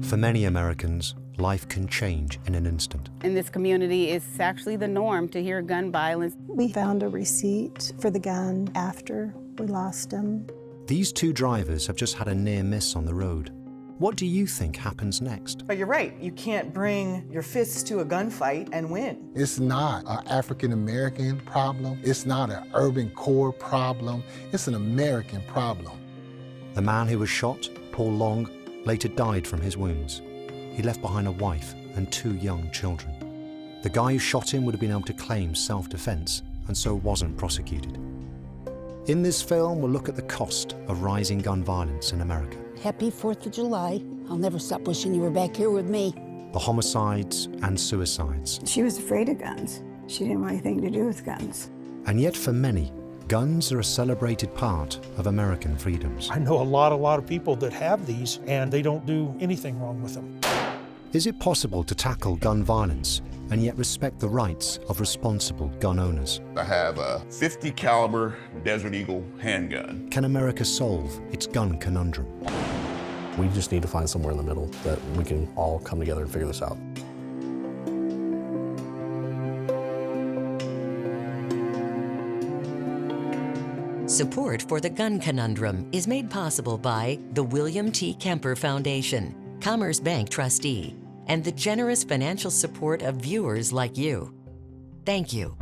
For many Americans, life can change in an instant. In this community, it's actually the norm to hear gun violence. We found a receipt for the gun after we lost him. These two drivers have just had a near miss on the road. What do you think happens next? But you're right, you can't bring your fists to a gunfight and win. It's not an African-American problem. It's not an urban core problem. It's an American problem. The man who was shot, Paul Long, later died from his wounds. He left behind a wife and 2 young children. The guy who shot him would have been able to claim self-defense and so wasn't prosecuted. In this film, we'll look at the cost of rising gun violence in America. Happy 4th of July. I'll never stop wishing you were back here with me. The homicides and suicides. She was afraid of guns. She didn't want anything to do with guns. And yet for many, guns are a celebrated part of American freedoms. I know a lot of people that have these and they don't do anything wrong with them. Is it possible to tackle gun violence and yet respect the rights of responsible gun owners? I have a 50 caliber Desert Eagle handgun. Can America solve its gun conundrum? We just need to find somewhere in the middle that we can all come together and figure this out. Support for the Gun Conundrum is made possible by the William T. Kemper Foundation, Commerce Bank trustee, and the generous financial support of viewers like you. Thank you.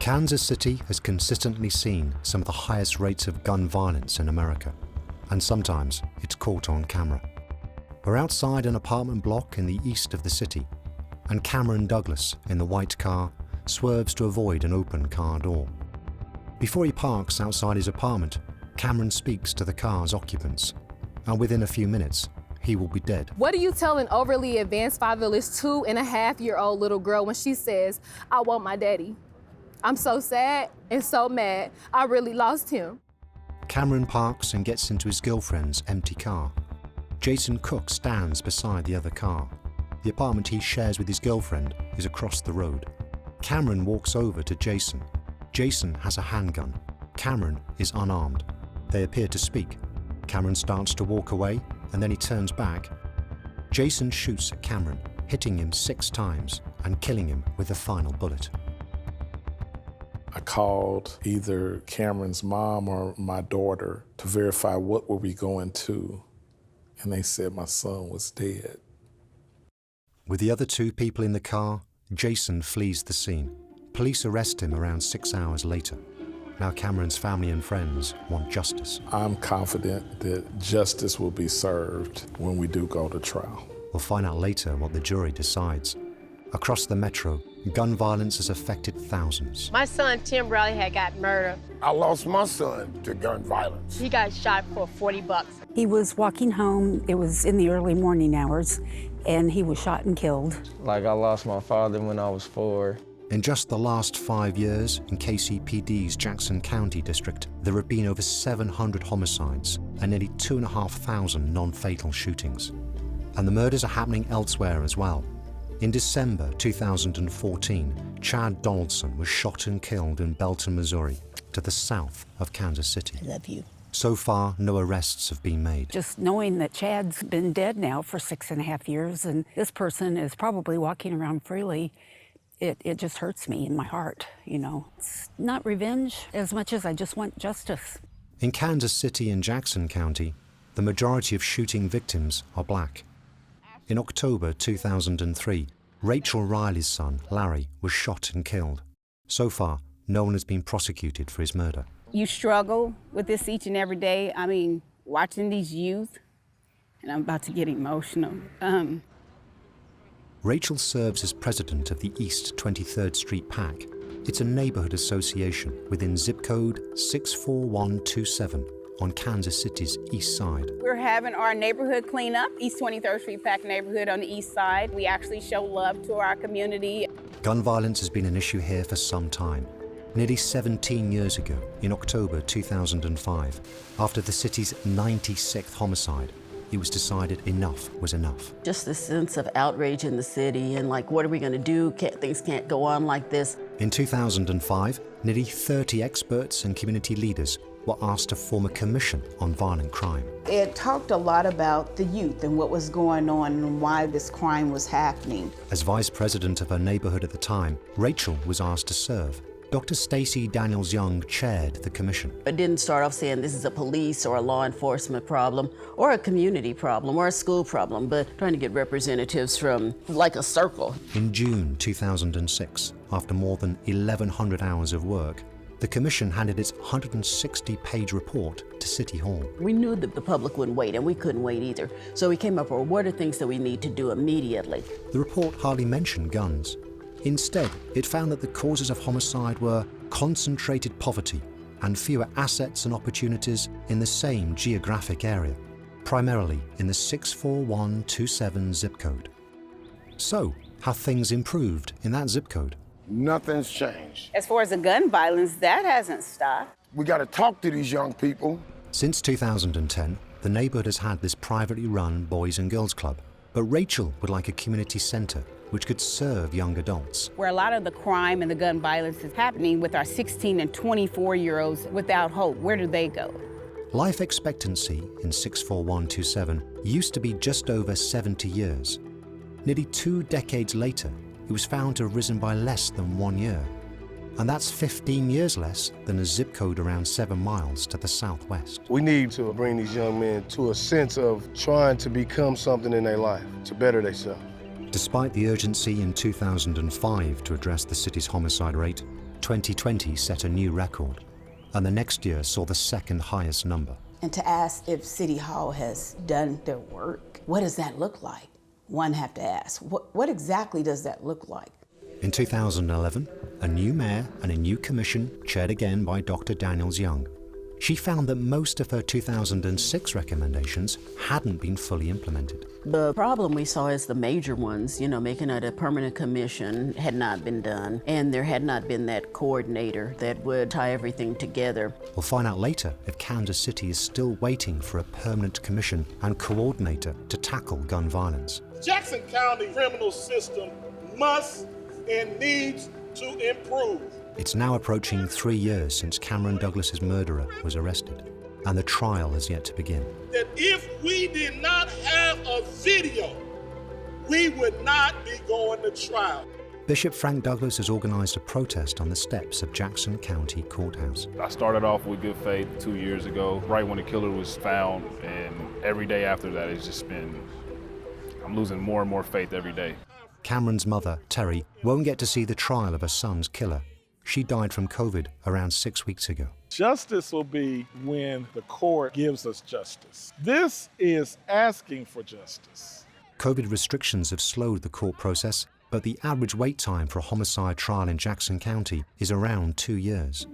Kansas City has consistently seen some of the highest rates of gun violence in America, and sometimes it's caught on camera. We're outside an apartment block in the east of the city, and Cameron Douglas, in the white car, swerves to avoid an open car door. Before he parks outside his apartment, Cameron speaks to the car's occupants, and within a few minutes, he will be dead. What do you tell an overly advanced fatherless 2.5-year-old little girl when she says, "I want my daddy"? I'm so sad and so mad. I really lost him. Cameron parks and gets into his girlfriend's empty car. Jason Cook stands beside the other car. The apartment he shares with his girlfriend is across the road. Cameron walks over to Jason. Jason has a handgun. Cameron is unarmed. They appear to speak. Cameron starts to walk away, and then he turns back. Jason shoots at Cameron, hitting him 6 times and killing him with the final bullet. I called either Cameron's mom or my daughter to verify what were we going to, and they said my son was dead. With the other 2 people in the car, Jason flees the scene. Police arrest him around 6 hours later. Now Cameron's family and friends want justice. I'm confident that justice will be served when we do go to trial. We'll find out later what the jury decides. Across the metro, gun violence has affected thousands. My son, Tim Bradley, had got murdered. I lost my son to gun violence. He got shot for $40. He was walking home. It was in the early morning hours, and he was shot and killed. Like I lost my father when I was 4. In just the last 5 years, in KCPD's Jackson County district, there have been over 700 homicides and nearly 2,500 non-fatal shootings. And the murders are happening elsewhere as well. In December 2014, Chad Donaldson was shot and killed in Belton, Missouri, to the south of Kansas City. I love you. So far, no arrests have been made. Just knowing that Chad's been dead now for 6.5 years, and this person is probably walking around freely, it just hurts me in my heart, you know. It's not revenge as much as I just want justice. In Kansas City and Jackson County, the majority of shooting victims are black. In October 2003, Rachel Riley's son, Larry, was shot and killed. So far, no one has been prosecuted for his murder. You struggle with this each and every day. I mean, watching these youth, and I'm about to get emotional. Rachel serves as president of the East 23rd Street PAC. It's a neighborhood association within zip code 64127 on Kansas City's east side. We're having our neighborhood cleanup, East 23rd Street PAC neighborhood on the east side. We actually show love to our community. Gun violence has been an issue here for some time. Nearly 17 years ago, in October 2005, after the city's 96th homicide, it was decided enough was enough. Just the sense of outrage in the city and like, what are we going to do? Things can't go on like this. In 2005, nearly 30 experts and community leaders were asked to form a commission on violent crime. It talked a lot about the youth and what was going on and why this crime was happening. As vice president of her neighborhood at the time, Rachel was asked to serve. Dr. Stacey Daniels Young chaired the commission. It didn't start off saying this is a police or a law enforcement problem or a community problem or a school problem, but trying to get representatives from like a circle. In June 2006, after more than 1,100 hours of work, the commission handed its 160-page report to City Hall. We knew that the public wouldn't wait, and we couldn't wait either. So we came up with what are things that we need to do immediately. The report hardly mentioned guns. Instead, it found that the causes of homicide were concentrated poverty and fewer assets and opportunities in the same geographic area, primarily in the 64127 zip code. So, have things improved in that zip code? Nothing's changed. As far as the gun violence, that hasn't stopped. We got to talk to these young people. Since 2010, the neighborhood has had this privately run Boys and Girls Club, but Rachel would like a community center which could serve young adults. Where a lot of the crime and the gun violence is happening with our 16 and 24-year-olds without hope. Where do they go? Life expectancy in 64127 used to be just over 70 years. Nearly 2 decades later, it was found to have risen by less than 1 year. And that's 15 years less than a zip code around 7 miles to the southwest. We need to bring these young men to a sense of trying to become something in their life, to better themselves. Despite the urgency in 2005 to address the city's homicide rate, 2020 set a new record, and the next year saw the second highest number. And to ask if City Hall has done their work, what does that look like? One have to ask, what exactly does that look like? In 2011, a new mayor and a new commission, chaired again by Dr. Daniels Young, she found that most of her 2006 recommendations hadn't been fully implemented. The problem we saw is the major ones, making it a permanent commission had not been done, and there had not been that coordinator that would tie everything together. We'll find out later if Kansas City is still waiting for a permanent commission and coordinator to tackle gun violence. Jackson County criminal system must and needs to improve. It's now approaching 3 years since Cameron Douglas's murderer was arrested, and the trial has yet to begin. That if we did not have a video, we would not be going to trial. Bishop Frank Douglas has organized a protest on the steps of Jackson County Courthouse. I started off with good faith 2 years ago, right when the killer was found, and every day after that it's just been, I'm losing more and more faith every day. Cameron's mother, Terry, won't get to see the trial of her son's killer. She died from COVID around 6 weeks ago. Justice will be when the court gives us justice. This is asking for justice. COVID restrictions have slowed the court process, but the average wait time for a homicide trial in Jackson County is around 2 years.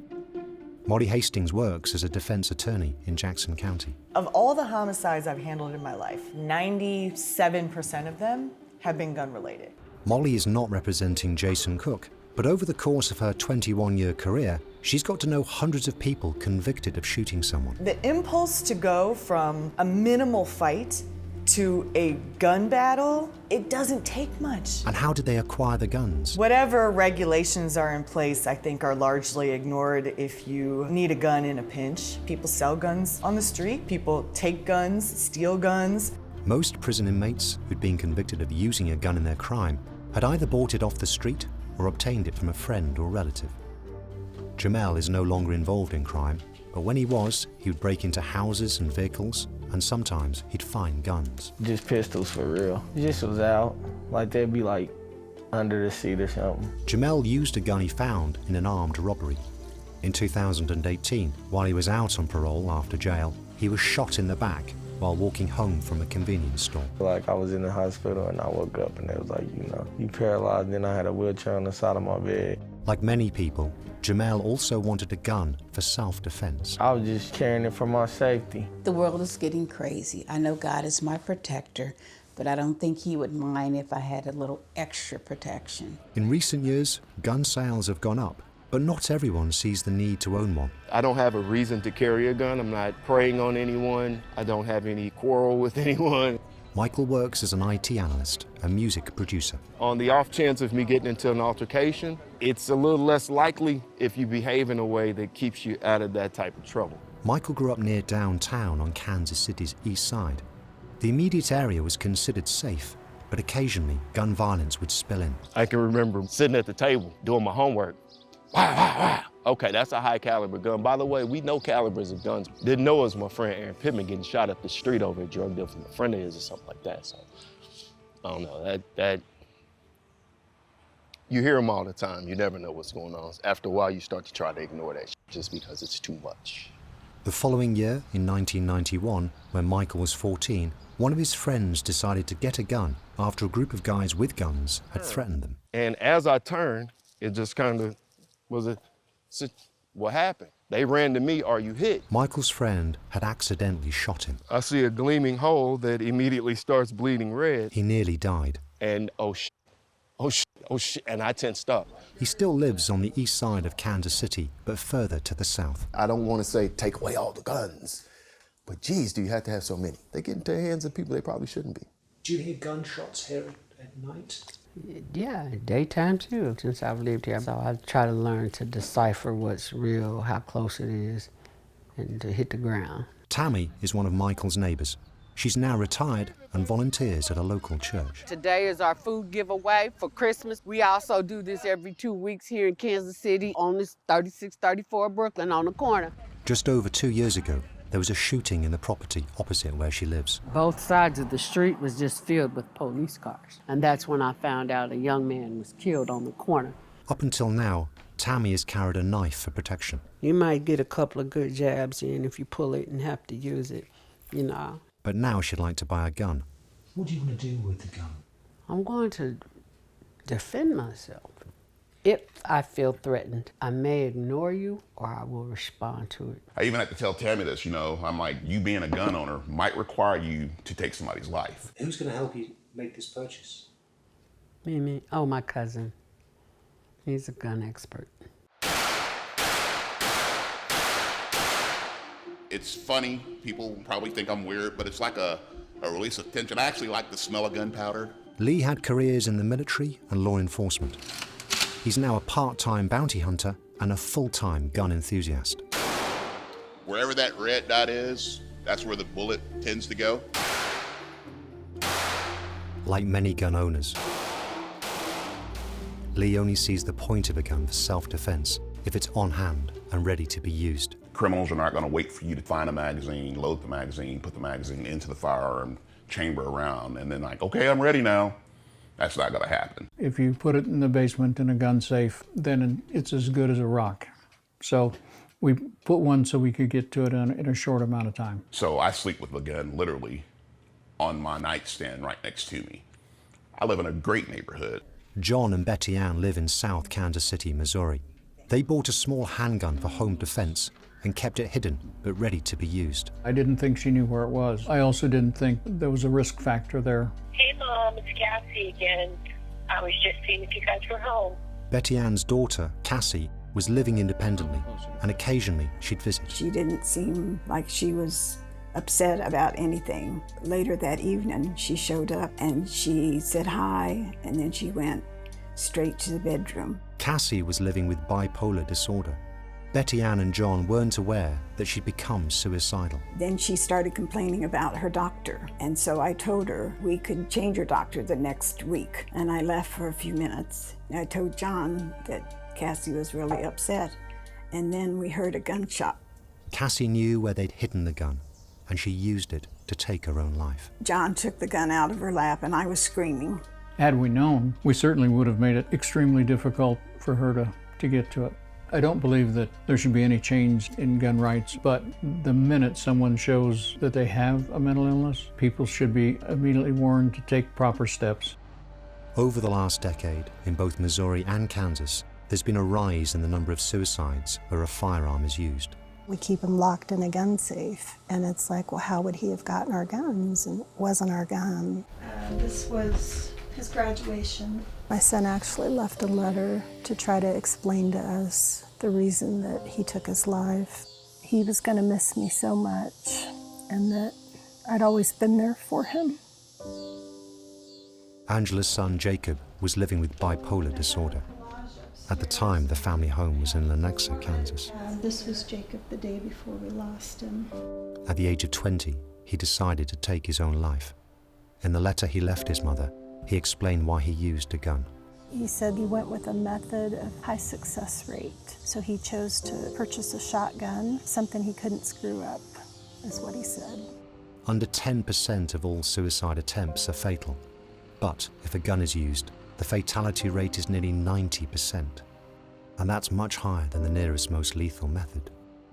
Molly Hastings works as a defense attorney in Jackson County. Of all the homicides I've handled in my life, 97% of them have been gun-related. Molly is not representing Jason Cook, but over the course of her 21-year career, she's got to know hundreds of people convicted of shooting someone. The impulse to go from a minimal fight to a gun battle, it doesn't take much. And how did they acquire the guns? Whatever regulations are in place, I think, are largely ignored if you need a gun in a pinch. People sell guns on the street, people take guns, steal guns. Most prison inmates who'd been convicted of using a gun in their crime had either bought it off the street or obtained it from a friend or relative. Jamel is no longer involved in crime, but when he was, he would break into houses and vehicles, and sometimes he'd find guns. Just pistols for real. Just was out, like they'd be like under the seat or something. Jamel used a gun he found in an armed robbery. In 2018, while he was out on parole after jail, he was shot in the back while walking home from a convenience store. Like I was in the hospital and I woke up and it was like, you paralyzed, then I had a wheelchair on the side of my bed. Like many people, Jamel also wanted a gun for self-defense. I was just carrying it for my safety. The world is getting crazy. I know God is my protector, but I don't think he would mind if I had a little extra protection. In recent years, gun sales have gone up, but not everyone sees the need to own one. I don't have a reason to carry a gun. I'm not preying on anyone. I don't have any quarrel with anyone. Michael works as an IT analyst, a music producer. On the off chance of me getting into an altercation, it's a little less likely if you behave in a way that keeps you out of that type of trouble. Michael grew up near downtown on Kansas City's east side. The immediate area was considered safe, but occasionally gun violence would spill in. I can remember sitting at the table doing my homework. Wow, wow, wow. Okay, that's a high caliber gun. By the way, we know calibers of guns. Didn't know it was my friend Aaron Pittman getting shot up the street over a drug deal from a friend of his or something like that. So, I don't know, that you hear them all the time. You never know what's going on. After a while, you start to try to ignore that just because it's too much. The following year, in 1991, when Michael was 14, one of his friends decided to get a gun after a group of guys with guns had threatened them. And as I turned, it just kind of was what happened? They ran to me, are you hit? Michael's friend had accidentally shot him. I see a gleaming hole that immediately starts bleeding red. He nearly died. And oh shit, and I tensed up. He still lives on the east side of Kansas City, but further to the south. I don't want to say take away all the guns, but geez, do you have to have so many? They get into the hands of people they probably shouldn't be. Do you hear gunshots here at night? Yeah, daytime too, since I've lived here. So I try to learn to decipher what's real, how close it is, and to hit the ground. Tammy is one of Michael's neighbors. She's now retired and volunteers at a local church. Today is our food giveaway for Christmas. We also do this every 2 weeks here in Kansas City on this 3634 Brooklyn on the corner. Just over 2 years ago, there was a shooting in the property opposite where she lives. Both sides of the street was just filled with police cars. And that's when I found out a young man was killed on the corner. Up until now, Tammy has carried a knife for protection. You might get a couple of good jabs in if you pull it and have to use it, you know. But now she'd like to buy a gun. What do you want to do with the gun? I'm going to defend myself. If I feel threatened, I may ignore you or I will respond to it. I even have to tell Tammy this, I'm like, you being a gun owner might require you to take somebody's life. Who's going to help you make this purchase? Me? Oh, my cousin. He's a gun expert. It's funny, people probably think I'm weird, but it's like a release of tension. I actually like the smell of gunpowder. Lee had careers in the military and law enforcement. He's now a part-time bounty hunter and a full-time gun enthusiast. Wherever that red dot is, that's where the bullet tends to go. Like many gun owners, Lee only sees the point of a gun for self-defense if it's on hand and ready to be used. Criminals are not going to wait for you to find a magazine, load the magazine, put the magazine into the firearm chamber around, and then like, okay, I'm ready now. That's not going to happen. If you put it in the basement in a gun safe, then it's as good as a rock. So we put one so we could get to it in a short amount of time. So I sleep with the gun literally on my nightstand right next to me. I live in a great neighborhood. John and Betty Ann live in South Kansas City, Missouri. They bought a small handgun for home defense and kept it hidden, but ready to be used. I didn't think she knew where it was. I also didn't think there was a risk factor there. Hey Mom, it's Cassie again. I was just seeing if you guys were home. Betty Ann's daughter, Cassie, was living independently, and occasionally she'd visit. She didn't seem like she was upset about anything. Later that evening, she showed up and she said hi, and then she went straight to the bedroom. Cassie was living with bipolar disorder. Betty Ann and John weren't aware that she'd become suicidal. Then she started complaining about her doctor, and so I told her we could change her doctor the next week, and I left for a few minutes. I told John that Cassie was really upset, and then we heard a gunshot. Cassie knew where they'd hidden the gun, and she used it to take her own life. John took the gun out of her lap, and I was screaming. Had we known, we certainly would have made it extremely difficult for her to get to it. I don't believe that there should be any change in gun rights, but the minute someone shows that they have a mental illness, people should be immediately warned to take proper steps. Over the last decade, in both Missouri and Kansas, there's been a rise in the number of suicides where a firearm is used. We keep him locked in a gun safe, and it's like, well, how would he have gotten our guns? And it wasn't our gun. This was his graduation. My son actually left a letter to try to explain to us the reason that he took his life. He was going to miss me so much, and that I'd always been there for him. Angela's son, Jacob, was living with bipolar disorder. At the time, the family home was in Lenexa, Kansas. This was Jacob the day before we lost him. At the age of 20, he decided to take his own life. In the letter he left his mother, he explained why he used a gun. He said he went with a method of high success rate. So he chose to purchase a shotgun, something he couldn't screw up, is what he said. Under 10% of all suicide attempts are fatal. But if a gun is used, the fatality rate is nearly 90%. And that's much higher than the nearest most lethal method.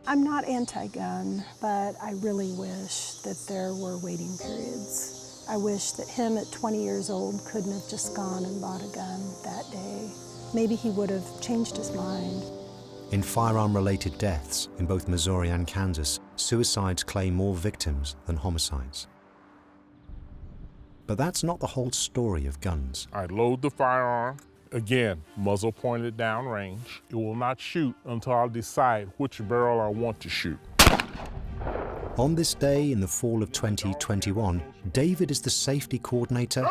I'm not anti-gun, but I really wish that there were waiting periods. I wish that him at 20 years old couldn't have just gone and bought a gun that day. Maybe he would have changed his mind. In firearm-related deaths in both Missouri and Kansas, suicides claim more victims than homicides. But that's not the whole story of guns. I load the firearm. Again, muzzle pointed down range. It will not shoot until I decide which barrel I want to shoot. On this day in the fall of 2021, David is the safety coordinator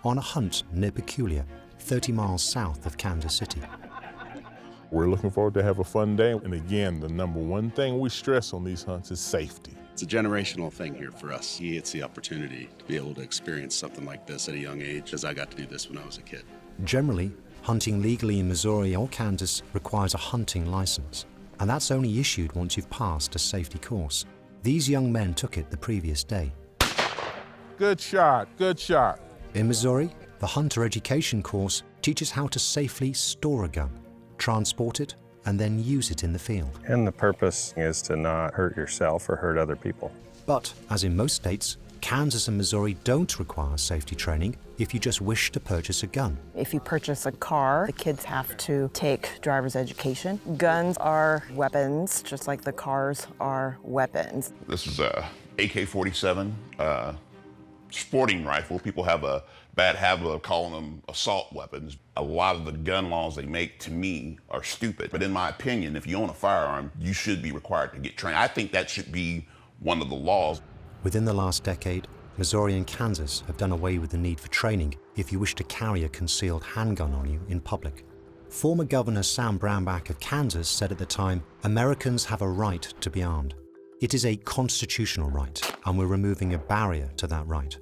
on a hunt near Peculiar, 30 miles south of Kansas City. We're looking forward to have a fun day. And again, the number one thing we stress on these hunts is safety. It's a generational thing here for us. He gets the opportunity to be able to experience something like this at a young age, as I got to do this when I was a kid. Generally, hunting legally in Missouri or Kansas requires a hunting license, and that's only issued once you've passed a safety course. These young men took it the previous day. Good shot, good shot. In Missouri, the hunter education course teaches how to safely store a gun, transport it, and then use it in the field. And the purpose is to not hurt yourself or hurt other people. But, as in most states, Kansas and Missouri don't require safety training if you just wish to purchase a gun. If you purchase a car, the kids have to take driver's education. Guns are weapons, just like the cars are weapons. This is a AK-47 sporting rifle. People have a bad habit of calling them assault weapons. A lot of the gun laws they make, to me, are stupid. But in my opinion, if you own a firearm, you should be required to get trained. I think that should be one of the laws. Within the last decade, Missouri and Kansas have done away with the need for training if you wish to carry a concealed handgun on you in public. Former Governor Sam Brownback of Kansas said at the time, Americans have a right to be armed. It is a constitutional right, and we're removing a barrier to that right.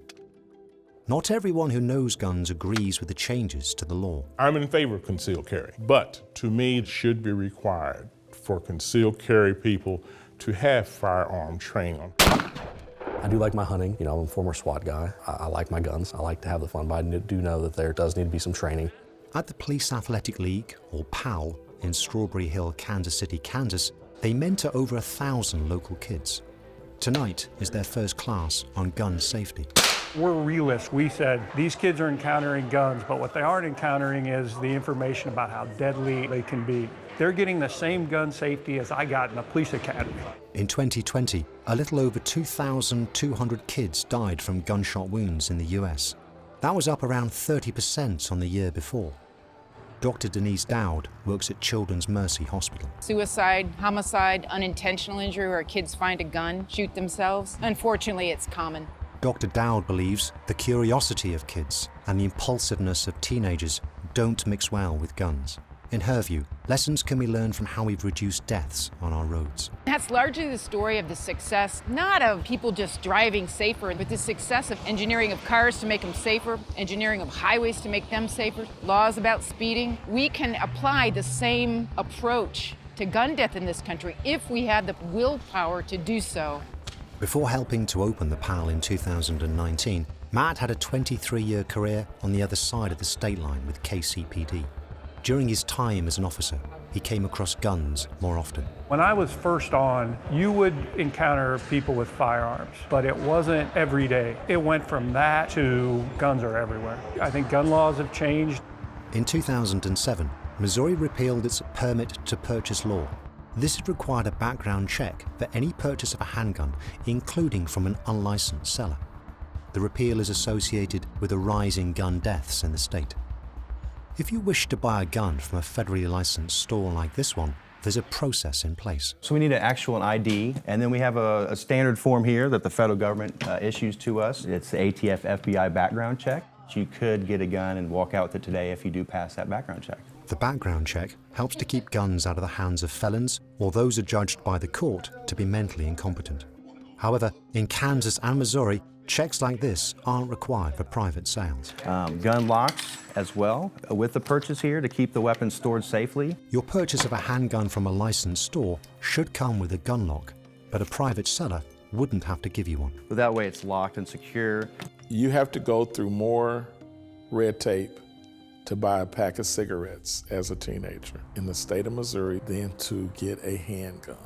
Not everyone who knows guns agrees with the changes to the law. I'm in favor of concealed carry, but to me it should be required for concealed carry people to have firearm training. I do like my hunting. I'm a former SWAT guy. I like my guns. I like to have the fun, but I do know that there does need to be some training. At the Police Athletic League, or PAL, in Strawberry Hill, Kansas City, Kansas, they mentor over 1,000 local kids. Tonight is their first class on gun safety. We're realists. We said these kids are encountering guns, but what they aren't encountering is the information about how deadly they can be. They're getting the same gun safety as I got in the police academy. In 2020, a little over 2,200 kids died from gunshot wounds in the US. That was up around 30% on the year before. Dr. Denise Dowd works at Children's Mercy Hospital. Suicide, homicide, unintentional injury where kids find a gun, shoot themselves. Unfortunately, it's common. Dr. Dowd believes the curiosity of kids and the impulsiveness of teenagers don't mix well with guns. In her view, lessons can be learned from how we've reduced deaths on our roads. That's largely the story of the success, not of people just driving safer, but the success of engineering of cars to make them safer, engineering of highways to make them safer, laws about speeding. We can apply the same approach to gun death in this country if we had the willpower to do so. Before helping to open the PAL in 2019, Matt had a 23-year career on the other side of the state line with KCPD. During his time as an officer, he came across guns more often. When I was first on, you would encounter people with firearms, but it wasn't every day. It went from that to guns are everywhere. I think gun laws have changed. In 2007, Missouri repealed its permit to purchase law. This had required a background check for any purchase of a handgun, including from an unlicensed seller. The repeal is associated with a rise in gun deaths in the state. If you wish to buy a gun from a federally licensed store like this one, there's a process in place. So we need an actual ID, and then we have a standard form here that the federal government issues to us. It's the ATF FBI background check. You could get a gun and walk out with it today if you do pass that background check. The background check helps to keep guns out of the hands of felons or those adjudged by the court to be mentally incompetent. However, in Kansas and Missouri, checks like this aren't required for private sales. Gun locks as well with the purchase here to keep the weapons stored safely. Your purchase of a handgun from a licensed store should come with a gun lock, but a private seller wouldn't have to give you one. But that way it's locked and secure. You have to go through more red tape to buy a pack of cigarettes as a teenager in the state of Missouri than to get a handgun.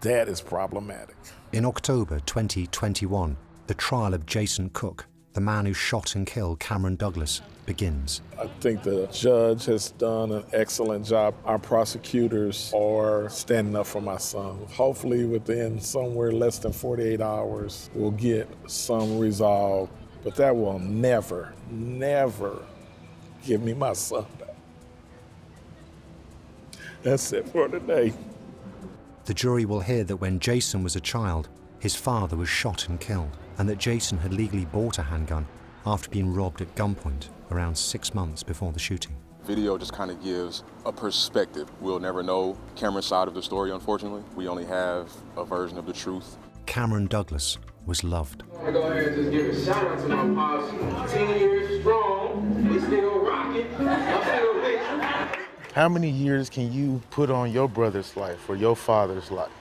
That is problematic. In October 2021, the trial of Jason Cook, the man who shot and killed Cameron Douglas, begins. I think the judge has done an excellent job. Our prosecutors are standing up for my son. Hopefully within somewhere less than 48 hours, we'll get some resolve. But that will never, never give me my son back. That's it for today. The jury will hear that when Jason was a child, his father was shot and killed, and that Jason had legally bought a handgun after being robbed at gunpoint around 6 months before the shooting. Video just kind of gives a perspective. We'll never know Cameron's side of the story, unfortunately. We only have a version of the truth. Cameron Douglas was loved. I'm gonna go ahead and just give a shout out to my pops. 10 years strong, we still rocking, I'm still rich. How many years can you put on your brother's life or your father's life?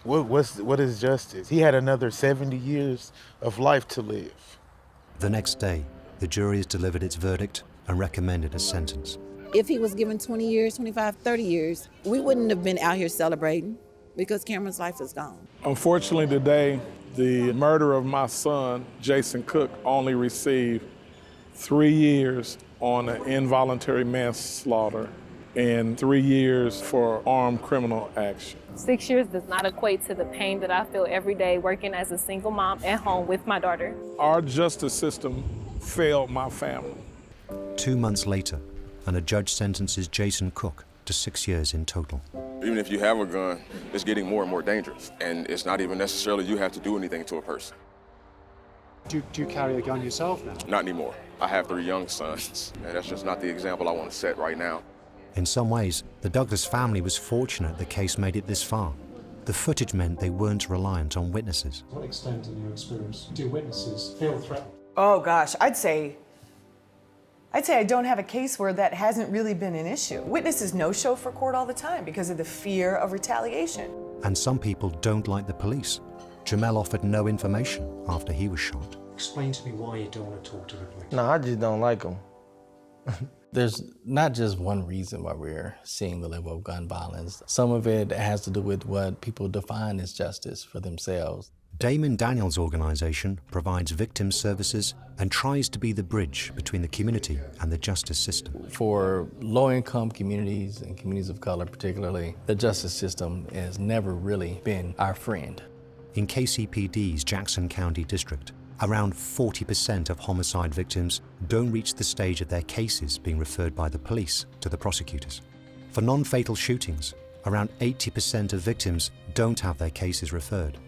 What is justice? He had another 70 years of life to live. The next day, the jury has delivered its verdict and recommended a sentence. If he was given 20 years, 25, 30 years, we wouldn't have been out here celebrating because Cameron's life is gone. Unfortunately today, the murder of my son, Jason Cook, only received 3 years on an involuntary manslaughter and 3 years for armed criminal action. 6 years does not equate to the pain that I feel every day working as a single mom at home with my daughter. Our justice system failed my family. 2 months later, and a judge sentences Jason Cook to 6 years in total. Even if you have a gun, it's getting more and more dangerous. And it's not even necessarily you have to do anything to a person. Do you carry a gun yourself now? Not anymore. I have 3 young sons, and that's just not the example I want to set right now. In some ways, the Douglas family was fortunate the case made it this far. The footage meant they weren't reliant on witnesses. To what extent, in your experience, do witnesses feel threatened? Oh gosh, I'd say I don't have a case where that hasn't really been an issue. Witnesses no-show for court all the time because of the fear of retaliation. And some people don't like the police. Jamel offered no information after he was shot. Explain to me why you don't want to talk to the police. No, I just don't like them. There's not just one reason why we're seeing the level of gun violence. Some of it has to do with what people define as justice for themselves. Damon Daniels' organization provides victim services and tries to be the bridge between the community and the justice system. For low-income communities and communities of color particularly, the justice system has never really been our friend. In KCPD's Jackson County District, around 40% of homicide victims don't reach the stage of their cases being referred by the police to the prosecutors. For non-fatal shootings, around 80% of victims don't have their cases referred.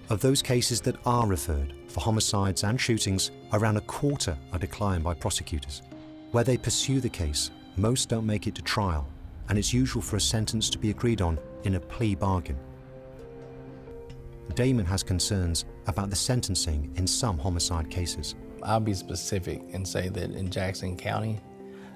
Of those cases that are referred for homicides and shootings, around a quarter are declined by prosecutors. Where they pursue the case, most don't make it to trial, and it's usual for a sentence to be agreed on in a plea bargain. Damon has concerns about the sentencing in some homicide cases. I'll be specific and say that in Jackson County,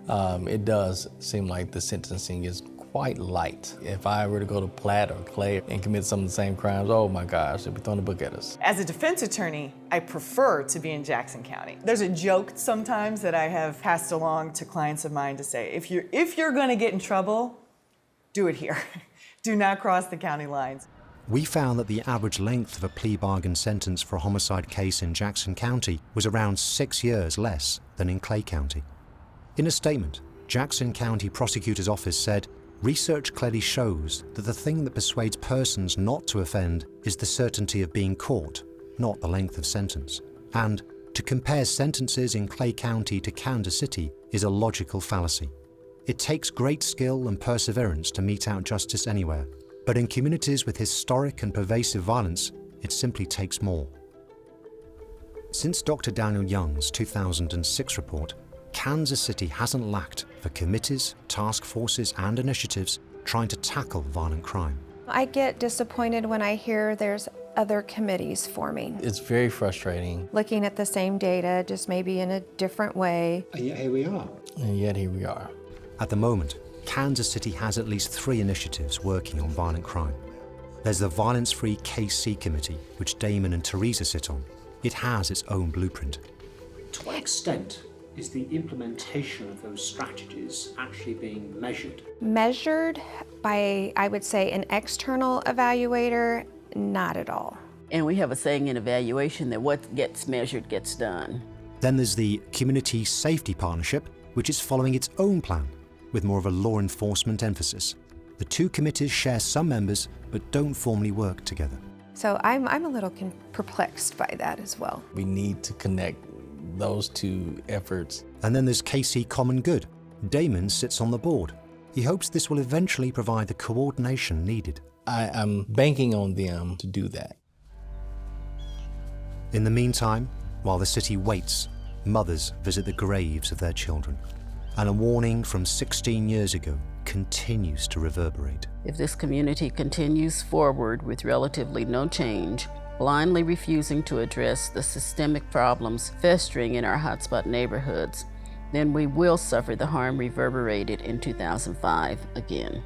it does seem like the sentencing is quite light. If I were to go to Platte or Clay and commit some of the same crimes, oh my gosh, they'd be throwing a book at us. As a defense attorney, I prefer to be in Jackson County. There's a joke sometimes that I have passed along to clients of mine to say, if you're gonna get in trouble, do it here. Do not cross the county lines. We found that the average length of a plea bargain sentence for a homicide case in Jackson County was around 6 years less than in Clay County. In a statement, Jackson County Prosecutor's Office said, research clearly shows that the thing that persuades persons not to offend is the certainty of being caught, not the length of sentence. And to compare sentences in Clay County to Kansas City is a logical fallacy. It takes great skill and perseverance to mete out justice anywhere, but in communities with historic and pervasive violence, it simply takes more. Since Dr. Daniel Young's 2006 report, Kansas City hasn't lacked for committees, task forces, and initiatives trying to tackle violent crime. I get disappointed when I hear there's other committees forming. It's very frustrating. Looking at the same data, just maybe in a different way. And yet here we are. And yet here we are. At the moment, Kansas City has at least 3 initiatives working on violent crime. There's the Violence-Free KC Committee, which Damon and Teresa sit on. It has its own blueprint. To what extent is the implementation of those strategies actually being measured? Measured by, I would say, an external evaluator, not at all. And we have a saying in evaluation that what gets measured gets done. Then there's the Community Safety Partnership, which is following its own plan, with more of a law enforcement emphasis. The 2 committees share some members, but don't formally work together. So I'm a little perplexed by that as well. We need to connect those 2 efforts. And then there's KC Common Good. Damon sits on the board. He hopes this will eventually provide the coordination needed. I'm banking on them to do that. In the meantime, while the city waits, mothers visit the graves of their children. And a warning from 16 years ago continues to reverberate. If this community continues forward with relatively no change, blindly refusing to address the systemic problems festering in our hotspot neighborhoods, then we will suffer the harm reverberated in 2005 again.